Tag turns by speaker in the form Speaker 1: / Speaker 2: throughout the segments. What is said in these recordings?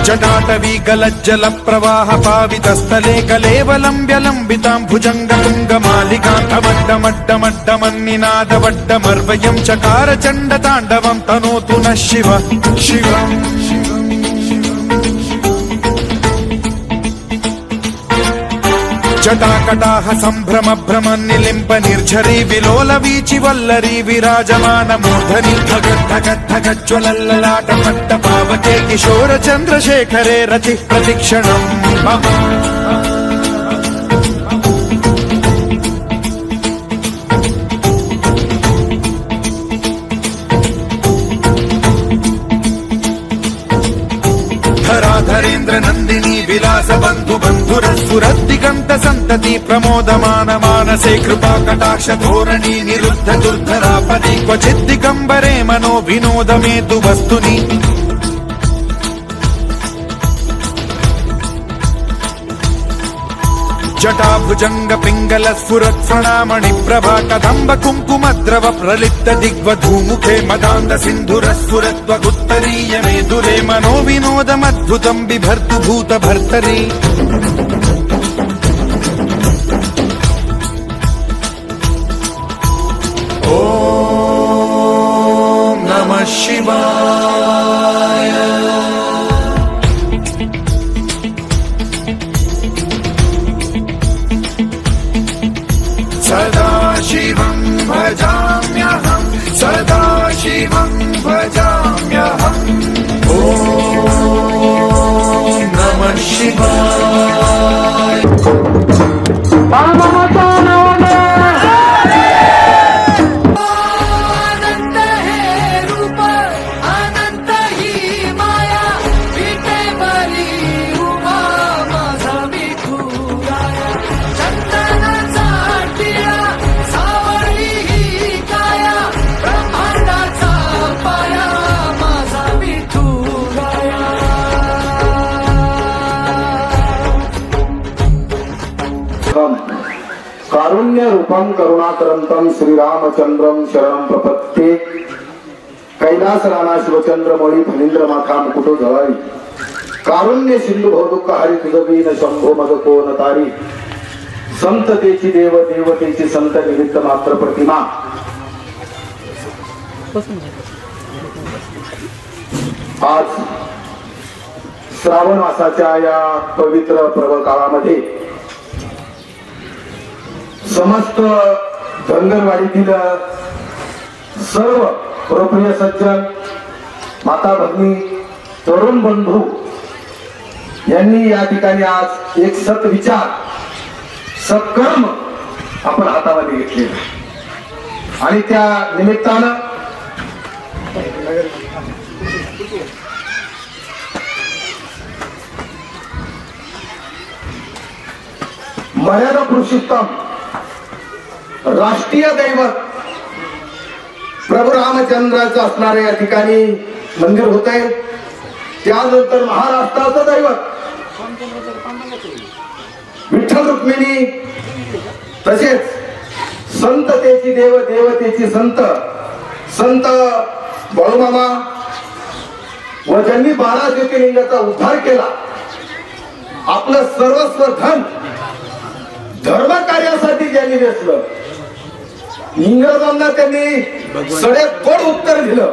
Speaker 1: जटाटवी गलज्जल प्रवाह पावितस्थले कलेवलम्ब्य लम्बितां भुजङ्गतुङ्गमालिकान्तमड्डमड्डमड्डमन्निनादवड्डमर्वयं चकार चण्डताण्डवं तनोतु नः शिव शिवम् जटाकटाह सम्भ्रम भ्रमन्निलिम्प निर्झरी विलोल वीचि वल्लरी विराजमान मूर्धनि धगद्धगद्धगज्ज्वलल्ललाट पट्ट पावके किशोर चन्द्रशेखरे रति प्रतिक्षणम् मम धराधरेन्द्र नन्दिनी विलास बन्धु बन्धुरस्फुरद्दिगन्त सन्तति प्रमोदमान मानसे कृपा कटाक्ष धोरणी निरुद्ध दुर्धरापदि क्वचित् दिगम्बरे मनो विनोदमेतु वस्तुनि जटाभुजंग पिंगल स्फुरत् प्रणामणि प्रभा कदम्ब कुङ्कुमद्रव प्रलिप्त दिग्वधूमुखे मदान्ध सिन्धुर स्फुरत्वगुत्तरीय मेदुरे मनो विनोदमद्भुतं बिभर्तु भूत भर्तरि ॐ नमः शिवाय सदा शिवं भजाम्यहं सदा शिवं भजाम्यहम् ॐ नमः शिवाय
Speaker 2: आनंद है रूप अनंत ही माया विटे बरी उमा माझा विठुराया चंदनाचा टिळा सावळी ही काया ब्रह्मांडाचा पाया माझा विठुराया
Speaker 3: कारुण्य रूपम करुणाकरंतम श्रीरामचंद्रम शरणं प्रपत्ते कैलास राणा शिवचंद्र मळी फणींद्र माथा मुकुट जळारी कारुण्य सिंधू भवदुःख हरी तुझवीन शंभो मद कोण तारी संततेची देव देवतेची संत निमित्त मात्र प्रतिमा आज श्रावण मासाच्या या पवित्र पर्व काळामध्ये समस्त धनगरवाडीतील सर्व प्रिय सज्जन माता भगिनी तरुण बंधू यांनी या ठिकाणी आज एक सत्विचार सत्कर्म आपण हातामध्ये घेतले आणि त्या निमित्तानं मर्यादा पुरुषोत्तम राष्ट्रीय दैवत प्रभू रामचंद्राचं असणारे या ठिकाणी मंदिर होत आहे. त्यानंतर महाराष्ट्राचं दैवत विठ्ठल रुक्मिणी तसेच संततेची देव देवतेची संत संत बाळूमामा व ज्यांनी 12 ज्योतिर्लिंगाचा उद्धार केला आपलं सर्वस्व धन धर्म कार्यासाठी ज्यांनी वेचलं इंग्रजांना त्यांनी सडेतोड उत्तर दिलं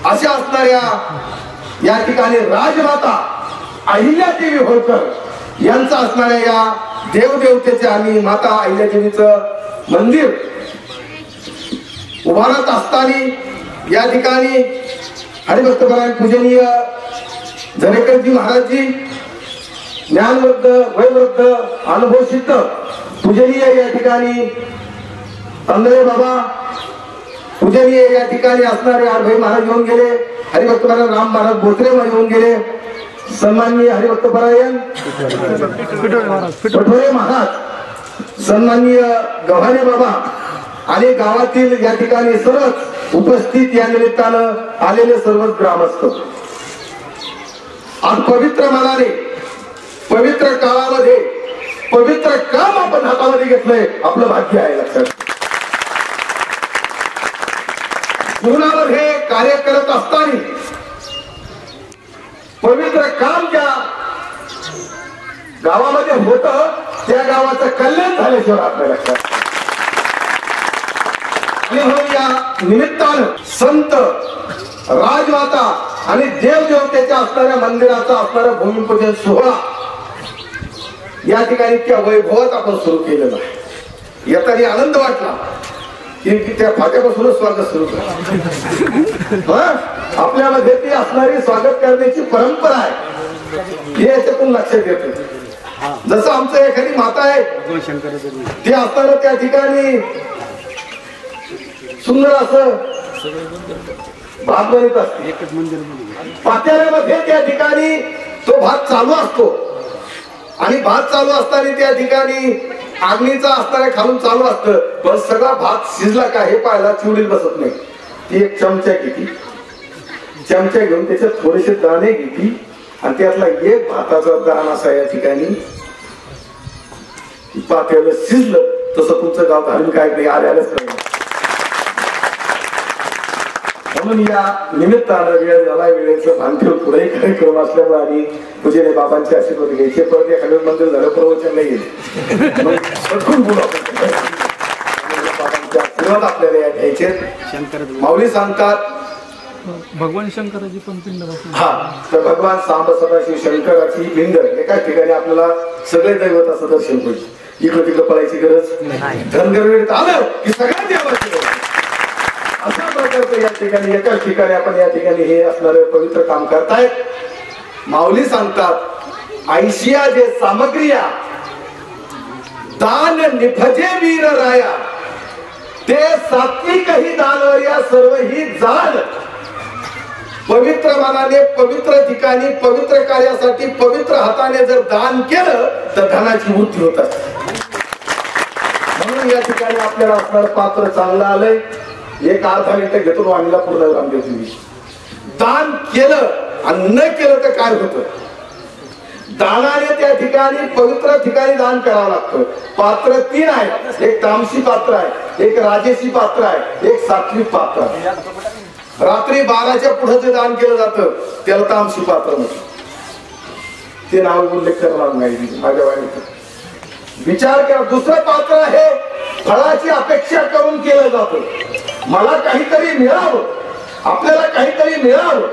Speaker 3: अशा असणाऱ्या या ठिकाणी राजमाता अहिल्यादेवी होळकर यांचं असणाऱ्या या देवदेवतेचे आणि माता अहिल्यादेवीचं मंदिर उभारत असताना या ठिकाणी हरिभक्तपरायण पूजनीय झरेकरजी महाराजजी ज्ञानवृद्ध वयवृद्ध अनुभव सिद्ध पूजनीय या ठिकाणी अंधळे बाबा पूजनीय या ठिकाणी असणारे आरभाई महाराज येऊन गेले. हरिभक्तपरायण राम महाराज बोचरे येऊन गेले. सन्माननीय हरिभक्तपरायण पटोळे महाराज सन्माननीय गव्हाणे बाबा आणि गावातील या ठिकाणी सर्वच उपस्थित या निमित्तानं आलेले सर्वच ग्रामस्थ आज पवित्र मनाने पवित्र काळामध्ये पवित्र काम आपण हातामध्ये घेतलंय आपलं भाग्य आहे. लक्षात जीवनावर हे कार्य करत असताना पवित्र काम ज्या गावामध्ये होत त्या गावाचं कल्याण झाल्याशिवाय आपल्या लक्षात. आणि म्हणून या निमित्तानं संत राजमाता आणि देवदेवतेच्या असणाऱ्या मंदिराचा असणारा भूमिपूजन सोहळा या ठिकाणी त्या वैभवात आपण सुरू केलेला आहे. येताना आनंद वाटला की त्या फाट्यापासूनच स्वागत सुरू झालं. आपल्यामध्ये ती असणारी स्वागत करण्याची परंपरा आहे हे याच्यातून लक्षात येतं. जसं आमचं एखादी माता आहे ती असताना त्या ठिकाणी सुंदर असं भात बनत असते. पातेल्यामध्ये त्या ठिकाणी तो भात चालू असतो आणि भात चालू असताना त्या ठिकाणी आग्नीचा असणाऱ्या खालून चालू असतं. पण सगळा भात शिजला का हे पाहायला चिवडीत बसत नाही. ती एक चमचा घेती, चमचा घेऊन त्याच्यात थोडेसे दाणे घेती आणि त्यातला एक भाताचा दाण असा या ठिकाणी पातेलं शिजलं तसं तुमचं गाव घालून काय नाही आल्यालाच नाही. म्हणून या निमित्तानं वेळ झाला, वेळेचं भान ठेवून पुढेही कार्यक्रम असल्यामुळे आणि पूजेने बाबांचे आशीर्वाद घ्यायचे. परत एखाद्या मंदिर झालं प्रवचन नाही गेले बाबांचे आशीर्वाद आपल्याला या घ्यायचे. माऊली सांगतात
Speaker 4: भगवान शंकराची पण पिंड
Speaker 3: हा तर भगवान सांब सदाशिव शंकराची पिंड एकाच ठिकाणी आपल्याला सगळे दैवत असं दर्शन होईल. इकडं तिकडं पळायची गरज धनगर वेळेत आलं की सगळ्या देवाची अशा प्रकारचं या ठिकाणी एकाच ठिकाणी आपण या ठिकाणी हे असणारे पवित्र काम करतायत. माऊली सांगतात ऐशिया जे सामग्रिया दान निभजे वीर राया ते सात्विकही दानवर्या सर्व ही जाण. पवित्र मनाने पवित्र ठिकाणी पवित्र कार्यासाठी पवित्र हाताने जर दान केलं तर धनाची वृद्धी होत असते. म्हणून या ठिकाणी आपल्याला असणार पात्र चांगलं आलंय. एक अर्धा मिनिट घेतो वाणीला पूर्ण राम देतो. दान केलं आणि न केलं तर काय होतं. दानाने त्या ठिकाणी पवित्र ठिकाणी दान करावं लागतं. पात्र 3 आहेत. एक तामसी पात्र आहे, एक राजेशी पात्र आहे, एक सात्विक पात्र आहे. रात्री 12च्या पुढे जे दान केलं जातं त्याला तामसी पात्र म्हणतात. ते नाव उल्लेख करणार नाही माझ्या वाणीत. विचार करा. दुसरं पात्र आहे फळाची अपेक्षा करून केलं जातं. मला काहीतरी मिळावं, आपल्याला काहीतरी मिळावं.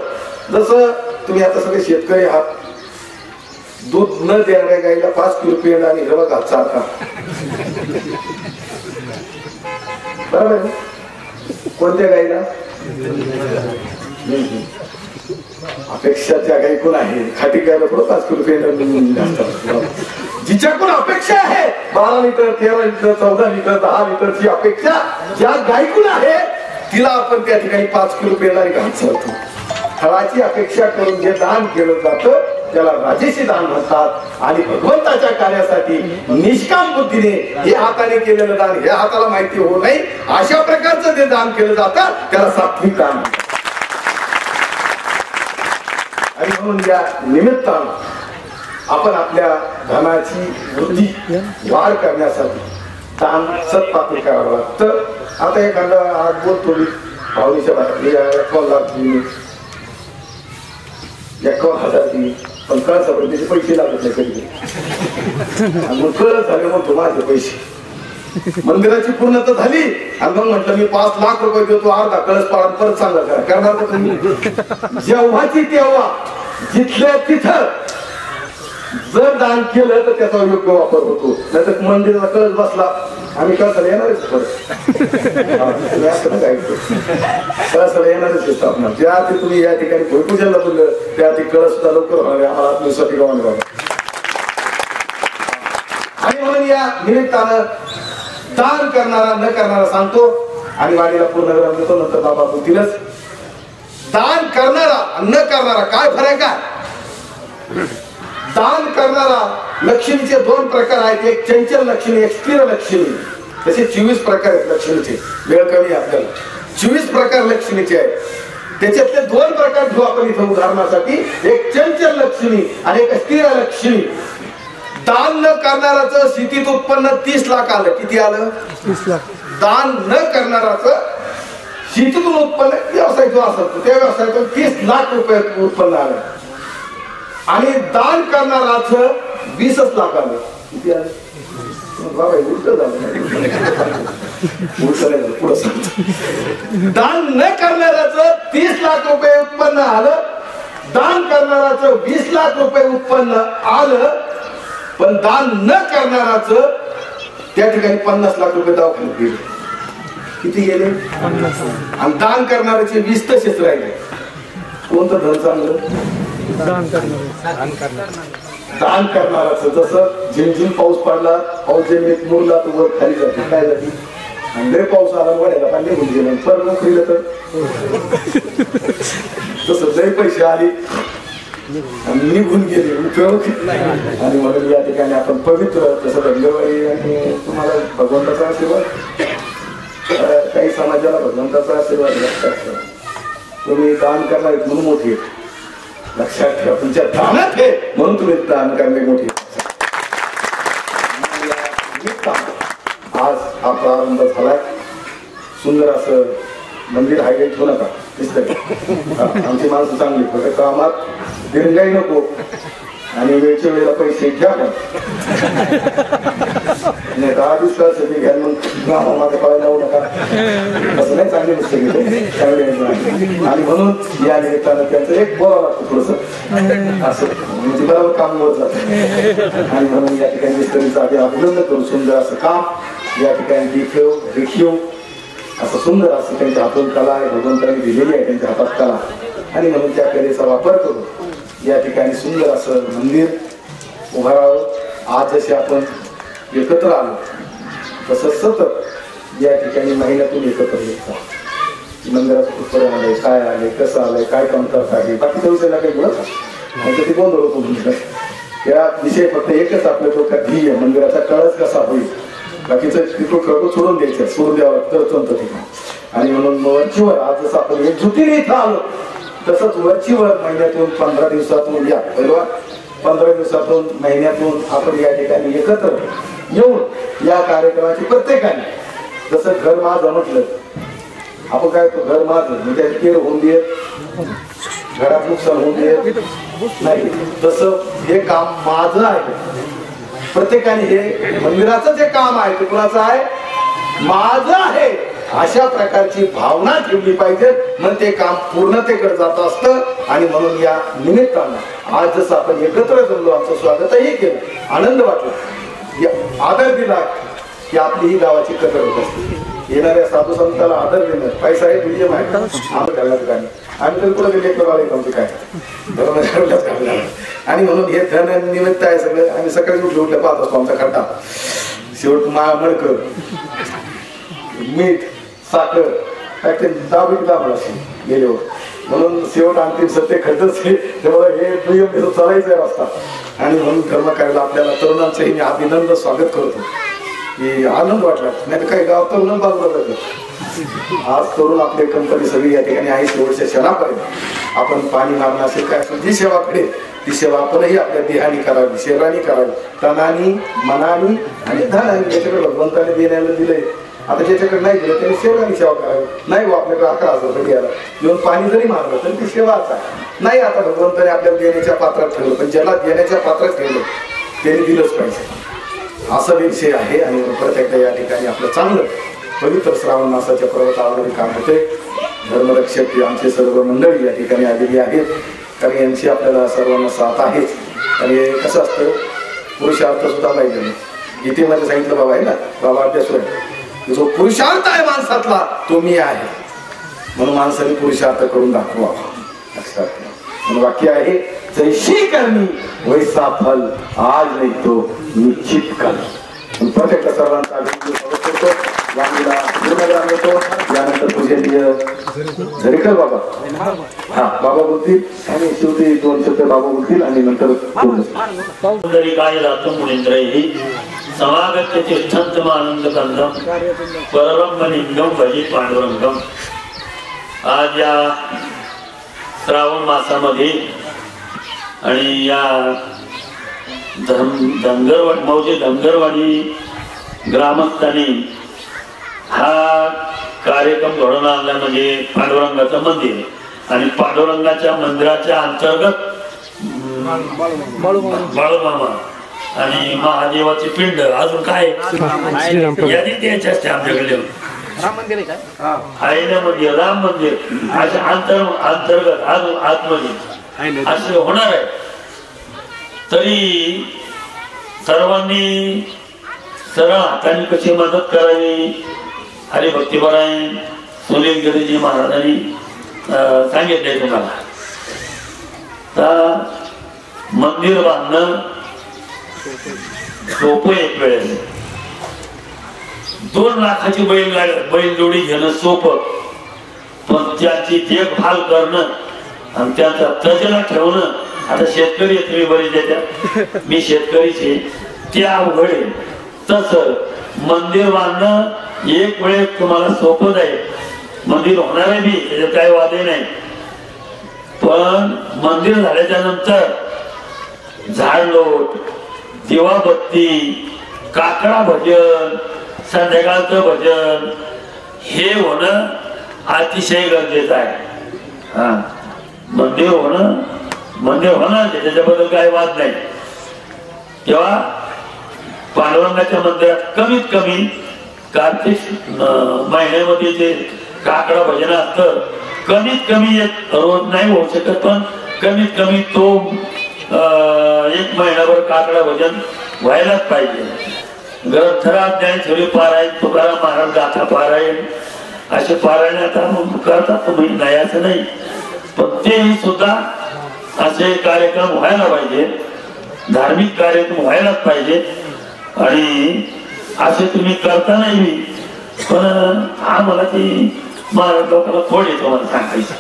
Speaker 3: जसं तुम्ही आता सगळे शेतकरी आहात. दूध न देणाऱ्या गाईला 5 किलो पेंड आणि हिरवा घात सारखा बरोबर. कोणत्या गाईला अपेक्षाच्या गाई कोण आहे. खाटी गायला थोडं 5 किलो पेंड जिच्याकडून अपेक्षा आहे 12 लिटर 13 लिटर 14 लिटर 10 लिटरची अपेक्षा ज्या गायकून आहे तिला आपण त्या ठिकाणी 5 किलो पेंड आणि घात चालतो. फळाची अपेक्षा करून जे दान केलं जातं त्याला राजेशी दान म्हणतात. आणि भगवंताच्या कार्यासाठी निष्काम बुद्धीने हे हाताने केलेलं दान हे हाताला माहिती होऊ नये अशा प्रकारचं जे दान केलं जातं त्याला सात्विक दान म्हणतात. आणि म्हणून या निमित्तानं आपण आपल्या धनाची वृद्धी वाढ करण्यासाठी दान सत्पात्र करावं लागतं. आता एखादा आज बोलतो मी भावनीच्या बाहेर 51,000 दिली पण कळत त्याचे पैसे लागत नाही कधी. मग कळत झाले म्हणतो माझे पैसे मंदिराची पूर्णता झाली आणि मग म्हटलं मी 5 लाख रुपये देतो अर्धा कळस पाळून परत चांगला करा. करणार तर तुम्ही जेव्हाची तेव्हा जिथल्या तिथं जर दान केलं तर त्याचा योग्य वापर होतो. नाही तर मंदिराला कळस बसला आम्ही कळसाला येणारच कळसाला येणारच स्थापना. ज्या ते तुम्ही या ठिकाणी भूमिपूजनला बोललं त्या ती कळस सुद्धा लवकर होणार आम्हाला आत्मविश्वासी गावाने बाबा. आणि म्हणून या निमित्तानं दान करणारा न करणारा सांगतो आणि वाणीला पूर्ण विराम देतो. नंतर बाबा बोलतीलच. दान करणारा न करणारा काय फरक आहे. दान करणारा लक्ष्मीचे 2 प्रकार आहेत. एक चंचल लक्ष्मी एक स्थिर लक्ष्मी. तसे 24 प्रकार आहेत लक्ष्मीचे. वेळ कमी आपल्याला 24 प्रकार लक्ष्मीचे आहेत. त्याच्यातले 2 प्रकार घेऊ आपण इथं उदाहरणासाठी. एक चंचल लक्ष्मी आणि एक स्थिर लक्ष्मी. दान न करणाराचं शेतीत उत्पन्न 30 लाख आलं. किती आलं
Speaker 4: 30 लाख.
Speaker 3: दान न करणाराचं शेतीतून उत्पन्न व्यवसाय जो असतो त्या व्यवसायातून 30 लाख रुपये उत्पन्न आलं. आणि दान करणाराच 20च लाख आलं. किती आलं बाबा? उलट झालं. पुढं सांगतो. दान न करणाऱ्याचं 30 लाख रुपये उत्पन्न आलं, दान करणाऱ्याचं 20 लाख रुपये उत्पन्न आलं, पण दान न करणाऱ्याचं त्या ठिकाणी 50 लाख रुपये दवाखान्यात गेले. किती गेले? आणि दान करणाऱ्याचे 20 तसेच राहिले. कोणतं धन चांगलं? दान करणाराचं. जसं झिमझिम पाऊस पडला, पाऊस जमिनीत मुरला तर वर खाली जाते. काय जाते? आणि लय पाऊस आला वड्याला पाणी निघून गेलं, पर नोकरीला तर तसं लय पैसे आले आणि निघून गेले, उपयोग. आणि म्हणून या ठिकाणी आपण पवित्र तसं धंदेवारी आणि तुम्हाला भगवंताचा आशीर्वाद, काही समाजाला भगवंताचा आशीर्वाद लक्षात ठेवा. तुम्ही दान करणार म्हणून मोठी लक्षात ठेवा. तुमच्या दानात आहे म्हणून तुम्ही दान करणे मोठी. आज हा प्रारंभ झालाय. सुंदर असं मंदिर हायलाईट होऊ नका, दिसतंय आमची माणसं चांगली, फक्त कामात दिरंगाई नको आणि वेळच्या वेळेला पैसे घ्या. नाही 10 दिवस घ्या मग माझ्या पाय लावू नका, असं नाही. चांगले नसते चांगले. आणि म्हणून या निमित्तानं त्यांचं एक बोलावं लागतं थोडंसं असं, म्हणजे बरोबर काम होत जातं. आणि म्हणून या ठिकाणी मिस्त्रीचं आधी अभिनंदन करून सुंदर असं काम या ठिकाणी रेखीव असं सुंदर असं त्यांच्या हातून कला आहे, भगवंतांनी दिलेली आहे त्यांच्या हातात कला. आणि म्हणून त्या कलेचा वापर करून या ठिकाणी सुंदर असं मंदिर उभं राहावं. आज जसे आपण एकत्र आलो तसं सतत या ठिकाणी महिन्यातून एकत्र येतात. मंदिराचं कुठपर्यंत आलंय, काय आलंय, कसं आलंय, काय कमतरता आहे, बाकीच्या विषयाला काही बोलत नाही, ते गोंधळ होतो. या विषय फक्त एकच आपल्या डोक्यात ध्येय, मंदिराचा कळस कसा होईल, बाकीचं तिथं खरं सोडून द्यायचं, सोडून द्यावं तर ठिकाण. आणि म्हणून वरचीवर आज जसं आपण एकजुटीने इथं आलो तसंच वरचीवर महिन्यातून 15 दिवसातून या, बरोबर 15 दिवसातून महिन्यातून आपण या ठिकाणी एकत्र येऊन या कार्यक्रमाची प्रत्येकाने जसं घर माझं म्हटलं, आपण काय तो घर माझं म्हणजे केर होऊन देत, घरात नुकसान होऊन देत नाही, तसं हे काम माझं आहे. प्रत्येकाने हे मंदिराचं जे काम आहे ते कुणाचं आहे? माझं आहे. अशा प्रकारची भावना ठेवली पाहिजे, मग ते काम पूर्णतेकडे जात असतं. आणि म्हणून या निमित्तानं आज जसं आपण एकत्र जमलो, आमचं स्वागतही केलं, आनंद वाटला, आदर दिला की आपली ही गावाची कदर होत असते. येणाऱ्या साधू संतांना आदर देणं पैसा हे दुय्यम आहे. आम्ही घालणार गाणी आम्ही तर कुठं गेले आमचे काय धर्म. आणि म्हणून हे धन निमित्त आहे सगळं. आम्ही सकाळी उठलं पाहत असतो आमचा खड्डा, शेवट मडकं, मीठ, साखर काय ते दाबीला गेल्यावर, म्हणून शेवट अंतिम सत्य खड्डच तेव्हा हे दुय्यम चालायचं आहे रस्ता. आणि म्हणून धर्म करायला आपल्याला तरुणांचंही मी अभिनंदन स्वागत करतो की आनंद वाटला. नाही तर काही गाव तरुण बाजूला जातात. आज तरुण आपली कंपनी सगळी या ठिकाणी आहे. शेवटच्या क्षणापर्यंत आपण पाणी मारणं असेल काय असेल जी सेवा करेल ती सेवा आपणही आपल्या देहानी करावी, शरीराने करावी, तनानी, मनानी आणि धनानी. ज्याच्याकडे भगवंताने देण्याला दिलंय, आता ज्याच्याकडे नाही दिलं त्याने शरीराने सेवा करावी. नाही आपल्याकडे 11,000 रुपये द्यायला येऊन पाणी जरी मारलं तरी ती सेवाच आहे. नाही आता भगवंताने आपल्याला देण्याच्या पात्रात ठेवलं, पण ज्याला देण्याच्या पात्रात ठेवलं त्याने दिलंच पाहिजे, असा विषय आहे. आणि प्रत्येक या ठिकाणी आपलं चांगलं पवित्र श्रावण मासाच्या पर्वतावर काम होते. धर्मरक्षक आमचे सर्व मंडळी या ठिकाणी आलेली आहेत, कारण यांची आपल्याला सर्वांना साथ आहेच. आणि कसं असतं, पुरुषार्थ सुद्धा पाहिजे. गीतेमध्ये सांगितलं बाबा आहे ना, बाबा अभ्यास जो पुरुषार्थ आहे माणसातला तो मी आहे, म्हणून माणसाने पुरुषार्थ करून दाखवा. लक्षात घ्या. म्हणून वाक्य आहे, जैशी करणी वैसा फल, आज नाही तो निश्चित कल. प्रत्येक सर्वांचा यानंतर पूजनीय झरेकर बाबा, हा बाबा बोलतील आणि शेवटी 2 शब्द बाबा बोलतील आणि नंतर
Speaker 5: काय जातो मुनींद्रही समागत्य तिष्ठन्तम आनंदकंदम परब्रह्मलिंगम भजे पांडुरंगम. आज या श्रावण मासामध्ये आणि या धनगरवाडी मौजे धनगरवाडी ग्रामस्थांनी हा कार्यक्रम घडवून आणला. म्हणजे पांडुरंगाचं मंदिर आणि पांडुरंगाच्या मंदिराच्या अंतर्गत बाळूमामा आणि महादेवाचे पिंड अजून काय यादी द्यायची असते आमच्याकडे आहे ना मंदिर राम मंदिर अशा अंतर्गत अजून आतमध्ये असे होणार आहे. तरी सर्वांनी सरळ हाताने कशी मदत करावी हरिभक्तीपरायण सुनील गिरीजी महाराजांनी सांगितले तुम्हाला. तर मंदिर बांधणं सोपं एक वेळेस 2 लाखाची बैलजोडी घेणं सोपं, पण त्याची देखभाल करणं आणि त्यांचा तजला ठेवणं. आता शेतकरी तुम्ही बरेच देत्या, मी शेतकरीचे ते अवघड आहे. तसं मंदिर बांधणं एक वेळेस तुम्हाला सोपं जाईल. मंदिर होणार आहे बी, त्याच्यात काही वादही नाही. पण मंदिर झाल्याच्या नंतर झाडलोट, दिवाबत्ती, काकडा भजन, संध्याकाळचं भजन हे होणं अतिशय गरजेचं आहे. हा, मंदिर होणं त्याच्याबद्दल काही वाद नाही. तेव्हा पांडुरंगाच्या मंदिरात कमीत कमी कार्तिक महिन्यामध्ये जे काकडा भजन असतं, कमीत कमी एक रोज नाही होऊ शकत, पण कमीत कमी तो 1 महिनाभर काकडा भजन व्हायलाच पाहिजे. ग्रंथराज ज्ञानेश्वरी पारायण, तुकाराम महाराज गाथा पारायण असे पारायण आता करतात तुम्ही, नाही असं नाही, पण तेही सुद्धा असे कार्यक्रम व्हायला पाहिजे, धार्मिक कार्यक्रम व्हायलाच पाहिजे. आणि असे तुम्ही करता नाही, पण आम्हाला ती महाराज लोकांना थोडी तुम्हाला सांगायचं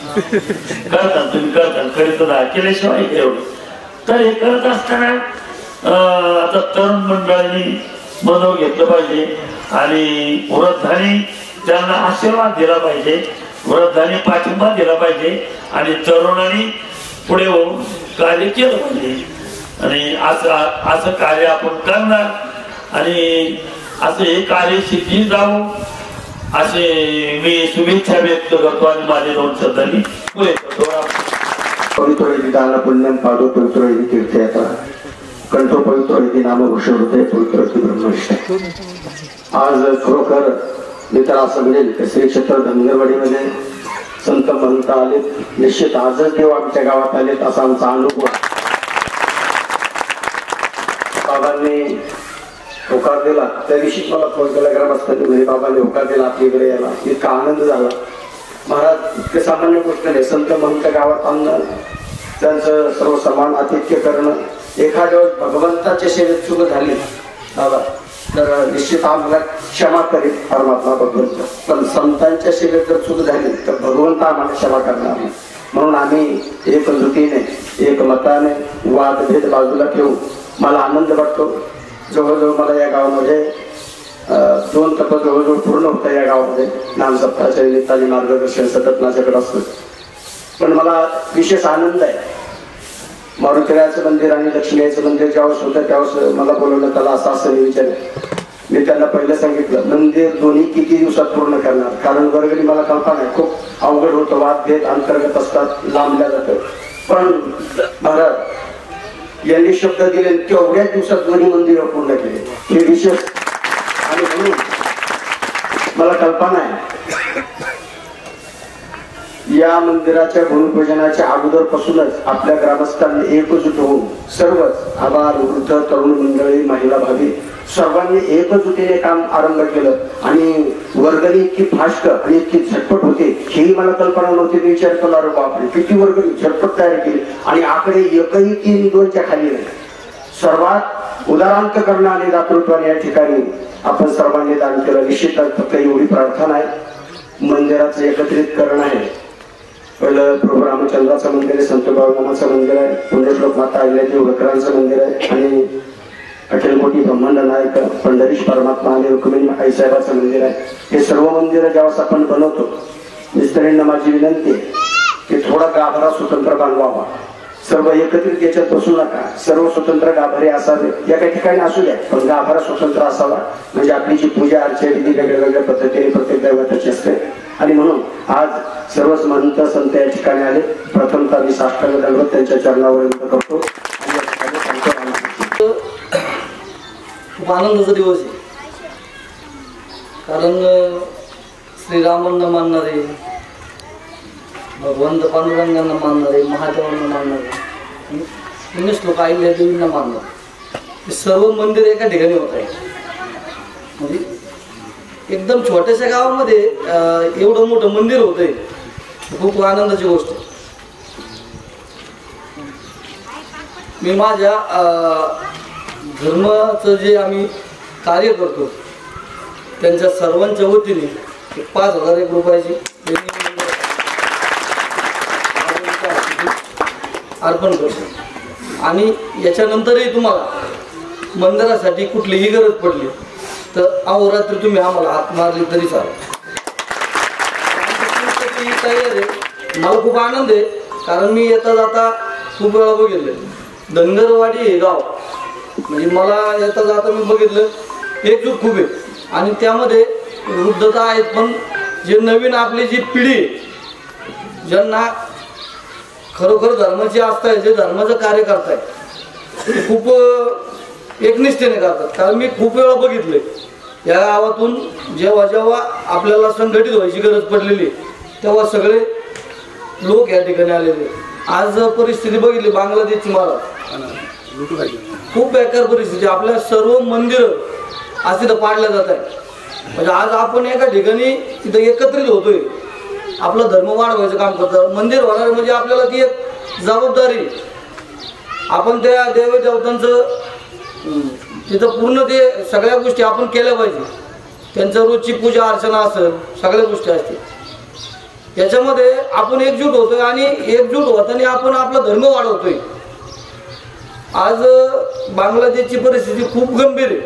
Speaker 5: करता तुम्ही करीत केल्याशिवाय एवढं. तर हे करत असताना आता तरुण मंडळांनी मनव घेतलं पाहिजे आणि वृद्धांनी त्यांना आशीर्वाद दिला पाहिजे, वृद्धांनी पाठिंबा दिला पाहिजे आणि तरुणांनी पुढे होऊन कार्य केलं पाहिजे. आणि असं कार्य आपण करणार आणि असं हे कार्य सिद्धी जावं असे मी शुभेच्छा व्यक्त करतो आणि माझे 2 शब्दांनी पुढे करतो.
Speaker 3: पवित्र दान पुण्यम पादो पवित्र तीर्थयात्रा कंठो पवित्र नाम वृष हृदय पवित्र ब्रह्मनिष्ठ. आज खरोखर मी तर असं म्हणेल श्री क्षेत्र धनगरवाडीमध्ये संत महंत आले, निश्चित आजच देव आमच्या गावात आलेत असा आमचा अनुभव. बाबांनी होकार दिला त्या दिवशी मला फोन केला ग्रामस्थांनी, म्हणजे बाबांनी होकार दिला आपल्याकडे यायला, इतका आनंद झाला. महाराज इतके सामान्य गोष्ट नाही, संत महंत गावात आणणं, त्यांचं सर्व समान आतिथ्य करणं. एखाद्या भगवंताच्या सेवेत चूक झाली बाबा तर निश्चित आम्हाला क्षमा करीत परमात्मा भगवंत, पण संतांच्या सेवेत जर चूक झाली तर भगवंत आम्हाला क्षमा करणार नाही. म्हणून आम्ही एकजुटीने एकमताने वादभेद बाजूला ठेवून मला आनंद वाटतो. जवळजवळ मला या गावामध्ये 2 तप जवळजवळ पूर्ण होतं या गावामध्ये. नामसप्ताहाच्या निमित्ताने मार्गदर्शन सतत माझ्याकडे असतं. पण मला विशेष आनंद आहे, मारुतीरायाचं मंदिर आणि लक्ष्मीचं मंदिर ज्यावेळेस होतं त्यावेळेस मला बोलवलं, त्याला असं विचारलं. मी त्यांना पहिलं सांगितलं मंदिर दोन्ही किती दिवसात पूर्ण करणार, कारण वर्गणी मला कल्पना आहे खूप अवघड होतं, वादभेद अंतर्गत असतात, लांबल्या जातं. पण महाराज यांनी शब्द दिले तेवढ्याच दिवसात दोन्ही मंदिरं पूर्ण केले, हे विशेष. आणि म्हणून मला कल्पना आहे या मंदिराच्या भूमिपूजनाच्या अगोदरपासूनच आपल्या ग्रामस्थांनी एकजुट होऊन सर्वच आबाल वृद्ध तरुण मंडळी महिला भावी सर्वांनी एकजुटीने काम आरंभ केलं. आणि वर्गणी इतकी फास्ट आणि इतकी झटपट होते हेही मला कल्पना नव्हती. विचार केला रे बापरे किती वर्गणी झटपट तयार केली आणि आकडे एकही 3-2च्या खाली नाही. सर्वात उदारांत करणं आणि दातृत्वाने या ठिकाणी आपण सर्वांनी दान केलं. निश्चितच फक्त एवढी प्रार्थना आहे, मंदिराचं एकत्रित करणं आहे. पहिलं प्रभू रामचंद्राचं मंदिर आहे, संत बाळूमामाचं मंदिर आहे, पुण्यश्लोक माता अहिल्यादेवी होळकरांचं मंदिर आहे आणि अखिलकोटी ब्रह्मांड नायक पंढरीश परमात्मा आणि रुक्मिणी आईसाहेबाचं मंदिर आहे. हे सर्व मंदिरं ज्यावेळेस आपण बनवतो मिस्त्रींना माझी विनंती आहे की थोडा गाभारा स्वतंत्र बांधवावा. सर्व एकत्रित याच्यात बसू नका, सर्व स्वतंत्र गाभारे असावे. या काही ठिकाणी असू द्या पण गाभारा स्वतंत्र असावा, म्हणजे आपली जी पूजा अर्चा विधी वेगळ्या पद्धतीने प्रत्येक दैवताची असते. आणि म्हणून आज सर्वच महंत संत या ठिकाणी आले. प्रथमतः मी साष्टांग दंडवत त्यांच्या चरणावर करतो.
Speaker 6: खूप आनंदाचा दिवस आहे, कारण श्रीरामांना मानणारे, भगवंत पांडुरंगांना मानणारे, महादेवांना मानणारे, पुण्य श्लोक आईल्या देवींना मानणारे, हे सर्व मंदिर एका ठिकाणी होत आहे. म्हणजे एकदम छोट्याशा गावामध्ये एवढं मोठं मंदिर होत आहे, खूप आनंदाची गोष्ट. मी माझ्या धर्माचं जे आम्ही कार्य करतो त्यांच्या सर्वांच्या वतीने 5,000 रुपयाची अर्पण करतो. आणि याच्यानंतरही तुम्हाला मंदिरासाठी कुठलीही गरज पडली तर अहोरात्री तुम्ही आम्हाला हात मारली तरी चालेल. तयार आहे. मला खूप आनंद आहे, कारण मी येता जाता खूप वेळा बघितलं धनगरवाडी हे गाव, म्हणजे मला येता जाता मी बघितलं एकजूट खूप आहे आणि त्यामध्ये वृद्धता आहेत, पण जे नवीन आपली जी पिढी आहे ज्यांना खरोखर धर्माची आस्था आहे, जे धर्माचं कार्य करताय ते खूप एकनिष्ठेने करतात. कारण मी खूप वेळा बघितले या गावातून जेव्हा जेव्हा आपल्याला संघटित व्हायची गरज पडलेली तेव्हा सगळे लोक या ठिकाणी आलेले. आज परिस्थिती बघितली बांगलादेशची, मला खूप बेकार परिस्थिती. आपल्या सर्व मंदिरं आज तिथं पाडल्या जात आहे. म्हणजे आज आपण एका ठिकाणी तिथं एकत्रित होतोय, आपला धर्म वाढवायचं काम करतो. मंदिर होणार म्हणजे आपल्याला ती एक जबाबदारी. आपण त्या देवदेवतांचं तिथं पूर्ण ते सगळ्या गोष्टी आपण केल्या पाहिजे. त्यांचं रोजची पूजा अर्चना असेल, सगळ्या गोष्टी असतील. याच्यामध्ये आपण एकजूट होतोय आणि एकजूट होताना आपण आपला धर्म वाढवतोय. आज बांगलादेशची परिस्थिती खूप गंभीर आहे.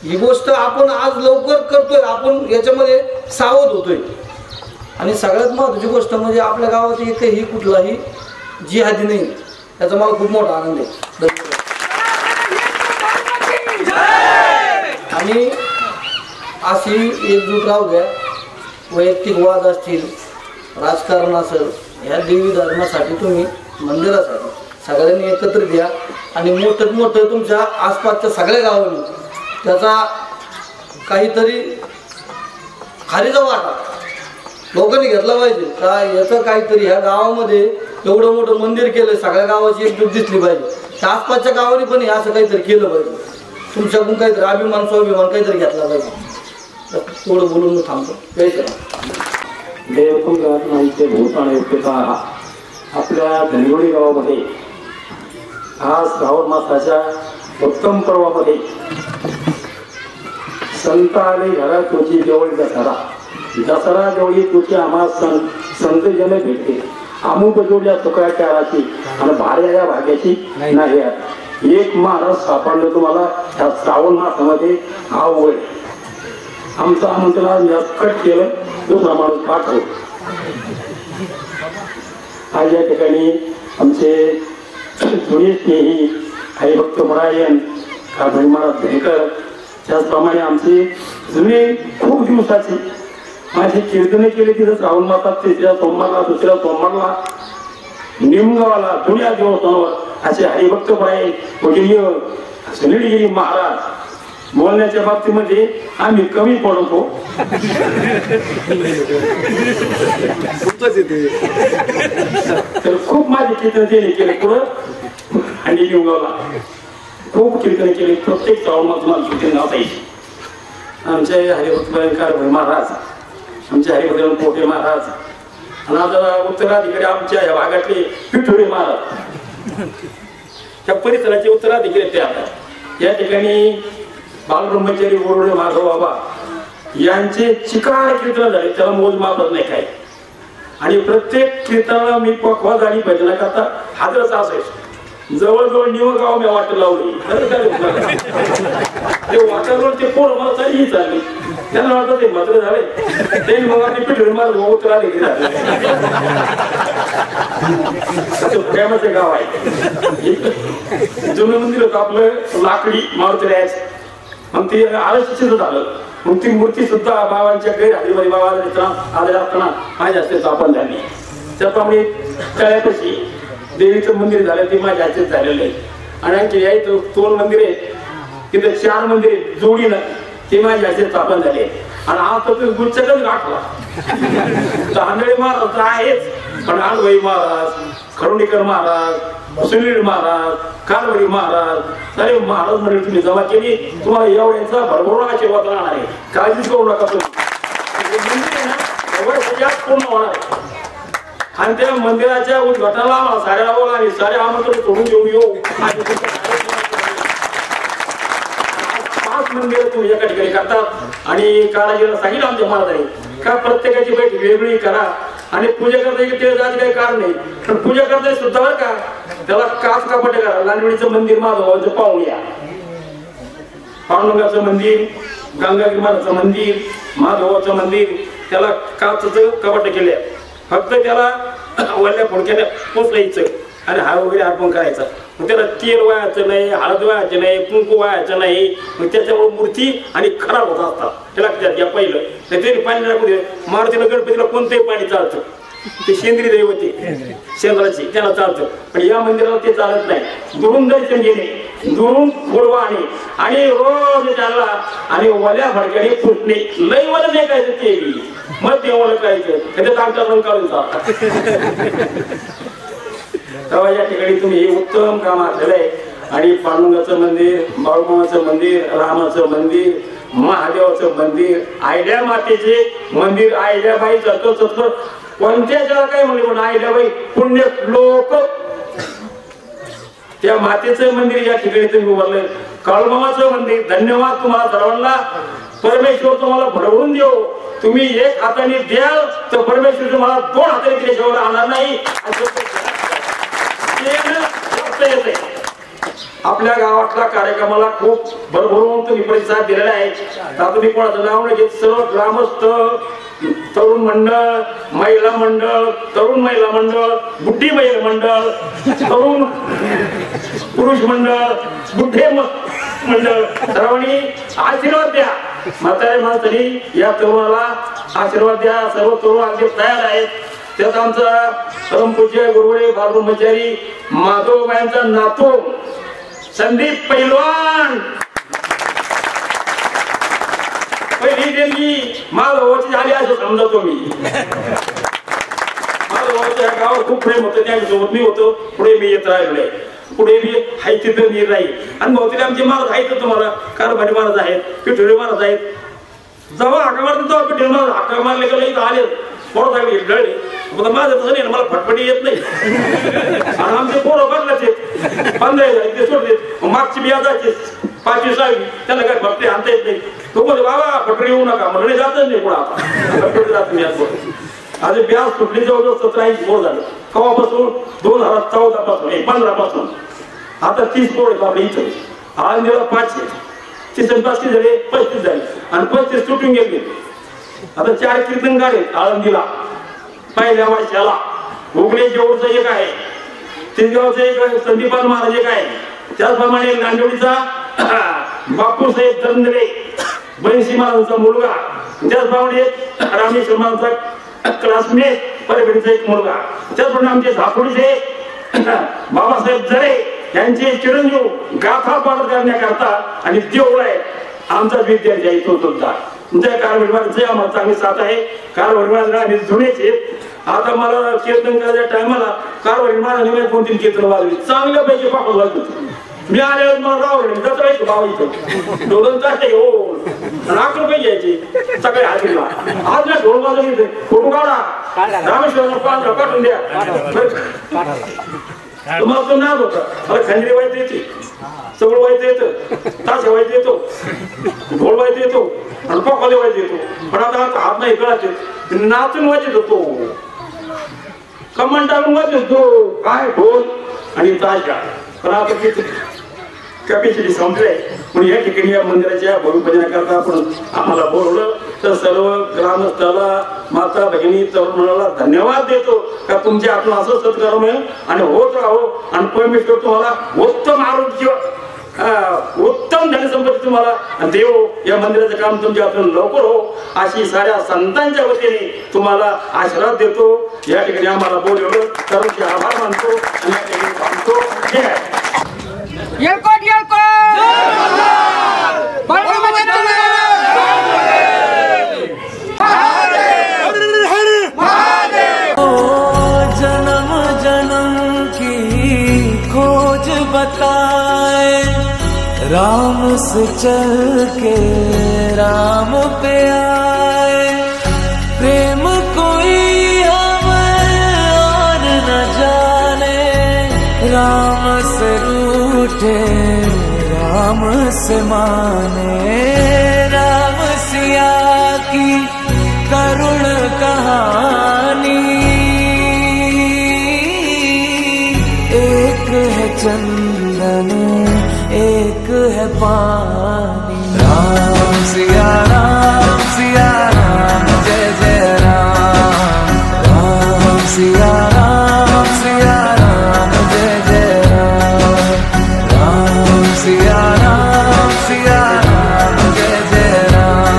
Speaker 6: ही गोष्ट आपण आज लवकर करतोय, आपण याच्यामध्ये सावध होतोय. आणि सगळ्यात महत्त्वाची गोष्ट म्हणजे आपल्या गावात एकही कुठलाही जिहादी नाही, याचा मला खूप मोठा आनंद आहे. आणि अशी एकजूट राहू द्या. वैयक्तिक वाद असतील, राजकारण असेल, ह्या देवी धर्मासाठी तुम्ही मंदिरासाठी सगळ्यांनी एकत्रित द्या आणि मोठं मोठं तुमच्या आसपासच्या सगळ्या गावांनी त्याचा काहीतरी खारीचा वाटा लोकांनी घेतला पाहिजे. का याचं काहीतरी ह्या गावामध्ये एवढं मोठं मंदिर केलं, सगळ्या गावाची एकजूट दिसली पाहिजे. त्या आसपासच्या गावांनी पण असं काहीतरी केलं पाहिजे. तुमच्याकडून काहीतरी अभिमान स्वाभिमान काहीतरी घेतला पाहिजे. थोडं बोलून मी थांबतो. जय श्रीराम.
Speaker 7: देवकुंडात माहिती भूतान युक्तता आपल्या धनगुडी गावामध्ये आज श्रावण मासाच्या उत्तम पर्वामध्ये संत आले घरा तुझी जवळ दसरा जवळी तुझी आम्हा संत जन भेटते. अमुक जोड्या तुकाच्या राशी आणि भाऱ्या भाग्याची नाही. एक महाराज सापडलं तुम्हाला ह्या श्रावण मासामध्ये आवड. आमचं आमंत्रण कट केलं, दुसरा माणूस पाठव. आज या ठिकाणी आमचे जुने स्नेही हरिभक्त मुरायन काभळी महाराज भेकर, त्याचप्रमाणे आमचे जुने खूप दिवसाचे माझी कीर्तने केली तिथं श्रावण मासात तिसऱ्या सोमवारला, दुसऱ्या सोमवारला, निमगावाला, जुन्या देवस्थानावर असे हरिभक्त मुरायन पूजनीय सुनीलगिरी महाराज. बोलण्याच्या बाबतीमध्ये आम्ही कमी पडतो. तर खूप माझी कीर्तन केले पुढं आणि निमगावला खूप कीर्तन केली. प्रत्येक श्रावणात कीर्तन गावायची. आमचे हरिभक्त कारभारी महाराज, आमचे हरिभक्त पोटे महाराज आणि आता उत्तराधिकारी आमच्या ह्या भागातले पिठोडे महाराज, त्या परिसराचे उत्तराधिकारी ते आता या ठिकाणी बालब्रह्मचारी बोरडे माधव बाबा यांचे चिकार कीर्तन झाले, त्याला मोजमापच नाही काय. आणि प्रत्येक कीर्तनाला मी पक्वाद आणि भजना करता हाजरच असायचो. जवळजवळ निवगाव मी वाट लावली. ते वाटावर ते पोर मला तरीही चालली. त्यांना वाटतं ते मात्र झाले ते मग आम्ही पिठोरी मला उतरा देखील झाले. प्रेमाचे गाव आहे. जुनं मंदिर होतं आपलं लाकडी मारुतीरायाचं. मग ते आळशीच झालं. मग ती मूर्ती सुद्धा बाबांच्या गैरहजेरी बाबा आले असताना माझ्या हस्ते स्थापन झाली. त्याप्रमाणे तळ्यापाशी देवीचं मंदिर झालं ते माझ्या हातात झालेलं आहे. आणि आणखी यायचं 2 मंदिर आहेत. तिथे 4 मंदिर जोडीनं ते माझ्या असे स्थापन झाले आणि आज तर गुलचकच गाठला. तांदळे महाराज आहेच पण आळवाई महाराज, खरोडीकर महाराज, सुनील महाराज, कारवडी महाराज, सारे महाराज मंडळी तुम्ही जमा केली. तुम्हाला एवढ्यांचा भरभरून आशीर्वाद राहणार आहे, काळजीच करू नका तुम्ही. मंदिर आहे ना वर्षात पूर्ण होणार आहे आणि त्या मंदिराच्या उद्घाटनाला साऱ्या लावला आणि सारे आमंत्रण सोडून घेऊन येऊ. 5 मंदिर तुम्ही एका ठिकाणी करतात आणि काराजीला सांगितलं आमच्या महाराजांनी का प्रत्येकाची बैठक वेगळी करा आणि पूजा करता ते जायचं काही कारण नाही. पण पूजा करता सुद्धा बरं का त्याला काच कापटे करा. लांडवडीचं मंदिर माधवभावाचं पाहून या, पांडुरंगाचं मंदिर, गंगागिरी महाराजचं मंदिर, माधवभावाचं मंदिर, त्याला काचचं कपाट केले. फक्त त्याला वल्ल्या फुडक्याने पोचलायचं आणि हा वगैरे अर्पण करायचा. मग त्याला तेल वायाचं नाही, हळद वायाचं नाही, कुंकू वायाचं नाही. मग त्याच्यामुळे मूर्ती आणि खराब होत असतात. त्याला लक्षात घ्या पहिलं. त्याने पाणी टाकू दे. मारुतीला गणपतीला कोणतंही पाणी चालतं, ते सेंद्रिय दैवते शेंद्राची त्याला चालतं. पण या मंदिराला ते चालत नाही. दुरून दर्शन घेणे, दुरून फुडवाणे आणि रोज चालला आणि वल्या फडक्याने फुटणे. लई मला नाही काय ते मग ते मला करायचं त्याच्यात आमचा रंग काढून चालतात. तेव्हा या ठिकाणी तुम्ही हे उत्तम काम केलं आहे. आणि पांडुरंगाचं मंदिर, बाळूमामाचं मंदिर, रामाचं मंदिर, महादेवाचं मंदिर, आयल्या मातेचे मंदिर, आयल्याबाई जातो कोणत्या जरा काय म्हणले पण आयल्याबाई पुण्य लोक त्या मातेचं मंदिर या ठिकाणी तुम्ही उभारलंय. काळूमामाचं मंदिर, धन्यवाद तुम्हाला सर्वांना. परमेश्वर तुम्हाला भरवून देऊ. तुम्ही एक हाताने द्याल तर परमेश्वर तुम्हाला 2 हाताने दिल्याशिवाय राहणार नाही. आपल्या गावातल्या कार्यक्रमाला खूप भरभरून तुम्ही प्रतिसाद दिलेला आहे. आता तुम्ही कोणाचं नाव नाही घेत. सर्व ग्रामस्थ, तरुण मंडळ, महिला मंडळ, तरुण महिला मंडळ, बुद्धी महिला मंडळ, तरुण पुरुष मंडळ, बुद्धे मंडळ, सर्वांनी आशीर्वाद द्या. म्हातारे माणसांनी या तरुणाला आशीर्वाद द्या. सर्व तरुण अगदी तयार आहेत. त्यात आमचा परमपूज्य गुरुवडे बालब्रह्मचारी माधवबाईंचा नातू संदीप पैलवान, पहिली देणगी माधवची झाली असं समजतो मी. माधवच्या गावात खूप प्रेम होतं, त्यांच्यासोबत मी होतो. पुढे मी येत राहिलोय, पुढे मी हाय तिथं मी राहील. आणि बहुतेक आमचे महाराज आहेत तुम्हाला, कारभारी महाराज आहेत, पिठोळे महाराज आहेत. जेव्हा हाका मारतो तेव्हा पिठोळे महाराज हाका मारले का इथं आले पोरं लागले गळले. माझं तसं नाही, मला फटफटी येत नाही. आणि आमचे पोरं बदलाचे 15 ते सोडले. मागची बिया जायचे 5वी 6वी, त्यांना काय फटफटी आणता येत नाही. तो बोलतो बाबा फटफटी येऊ नका म्हणजे जातच नाही पुढे. आता फटफटी जात मी आज ब्याज सुटली जवळजवळ 17-80 पोर झालं. केव्हापासून 2014 पासून 15 पासून आता 30 पोर आहेत आपल्या इथे. आळंदीला 5 30 आणि 5 झाले 35 झाले आणि 35 सुटून गेले. आता 4 कीर्तन गाडे आळंदीला पहिल्या वर्षाला. हुगळे जेवढचं एक आहे, तिसगावचं एक संदीपान महाराज एक आहे. त्याचप्रमाणे लांडवडीचा बापूसाहेब धनंदरे बहिणसी महाराजांचा मुलगा, त्याचप्रमाणे रामेश्वर महाराजांचा क्लासमेट परभणीचा एक मुलगा, त्याचप्रमाणे आमचे झाकोडीचे बाबासाहेब जरे यांचे चिरंजीव गाथा पाठ करण्याकरता आणि देऊळ आहे आमचाच विद्यार्थी आहे तो सुद्धा. तुमच्या कारवडीमारांचे आम्हाला चांगली साथ आहे. कारवडीमारांना आम्ही जुनेच आहेत. आता मला कीर्तन करायच्या टायमाला कारवडी महाराजांनी 2-3 कीर्तन वाजवली, चांगल्यापैकी पापड वाजवत. मी आल्यावर मला रावलं जायचं बाबा इथं ढोलून जाते हो 1 रुपये घ्यायचे सकाळी हाजीरला. आज ना ढोल वाजवली फोटो काढा रामेश्वर पाठवून द्या. तुम्हाला तो नाद होता. मला खंजरी व्हायचं येते, सगळं व्हायचं येतं, तास व्हायचं येतो, ढोल व्हायचं येतो आणि पोखाले व्हायचं येतो. पण आता हात नाही कळायचे नाचून व्हायचे होतो, कमान टाकून व्हायचे होतो काय ढोल आणि ताशा. पण आता कॅपॅसिटी संपलंय. म्हणून या ठिकाणी या मंदिराच्या भूमिपूजनाकरता आपण आम्हाला बोलवलं तर सर्व ग्रामस्थाला, माता भगिनी, तरुण मंडळाला धन्यवाद देतो का तुमच्या आपण असं सत्कार मिळेल आणि होत राहो. आणि परमेश्वर तुम्हाला उत्तम आरोग्य, उत्तम धनसंपत्ती तुम्हाला देव. या मंदिराचं काम तुमच्या हातून लवकर हो अशी साऱ्या संतांच्या वतीने तुम्हाला आशीर्वाद देतो. या ठिकाणी आम्हाला बोलवलं सर्वांचे आभार मानतो आणि या ठिकाणी थांबतो.
Speaker 2: येळकोट येळकोट बताए, राम से चल के राम पे आए। प्रेम कोई हमें और न जाने, राम से रूठे राम से माने। राम सिया की करुण कहानी, एक है चंदन एक है पानी। राम सिया राम जय जय राम। राम सिया राम जय जय राम। राम सिया राम जय जय राम।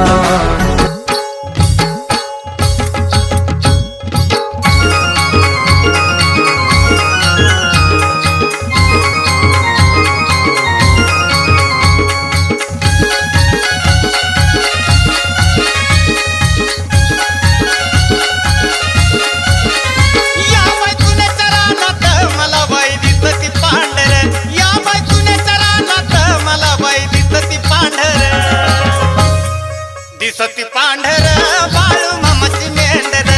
Speaker 8: दिसती पांढर बाळू मामाची मेंढर,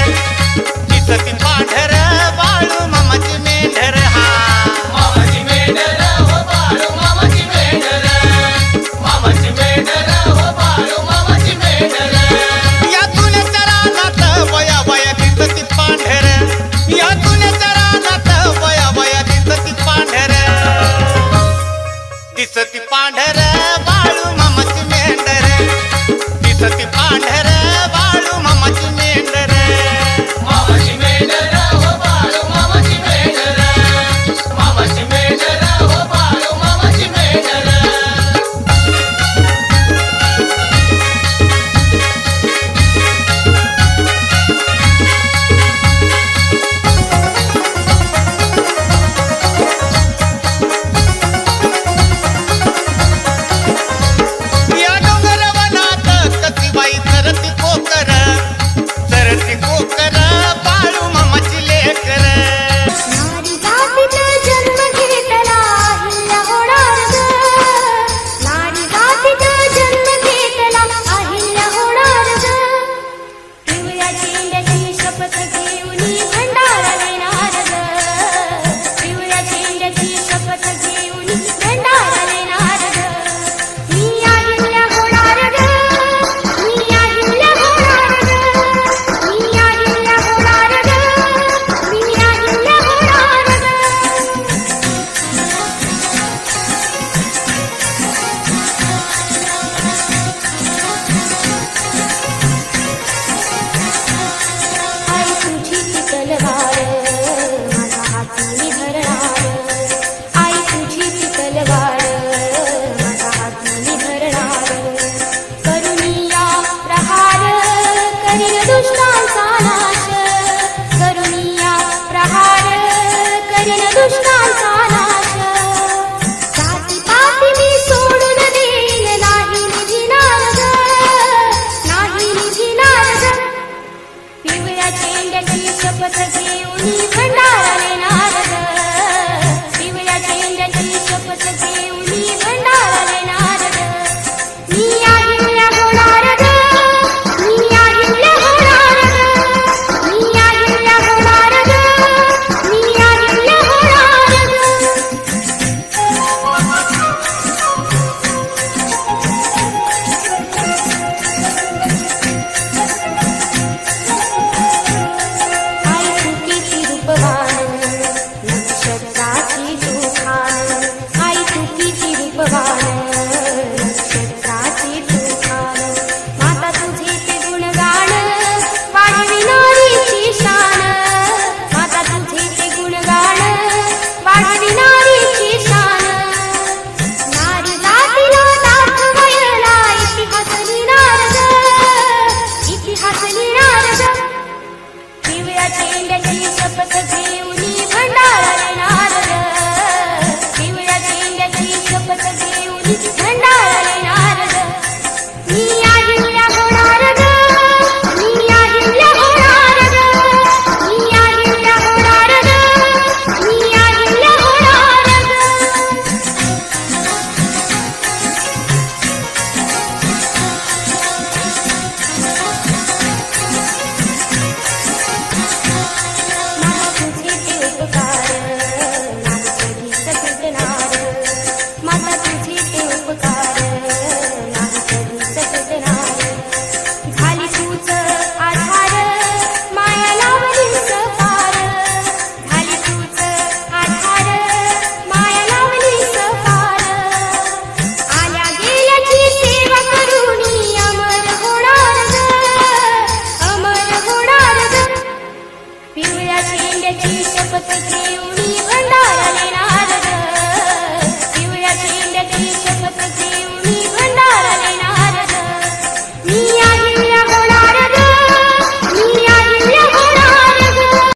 Speaker 8: दिसती पांढर बाळू मामाची मेंढर। हा मामाची मेंढर हो बाळू मामाची मेंढर, मामाची मेंढर हो बाळू मामाची मेंढर। या तुनेच्या रानात बया बया दिसती पांढर, या तुनेच्या रानात बया बया दिसती पांढर, दिसती पांढर बाळू मामाची मेंढर, दिसती पांढर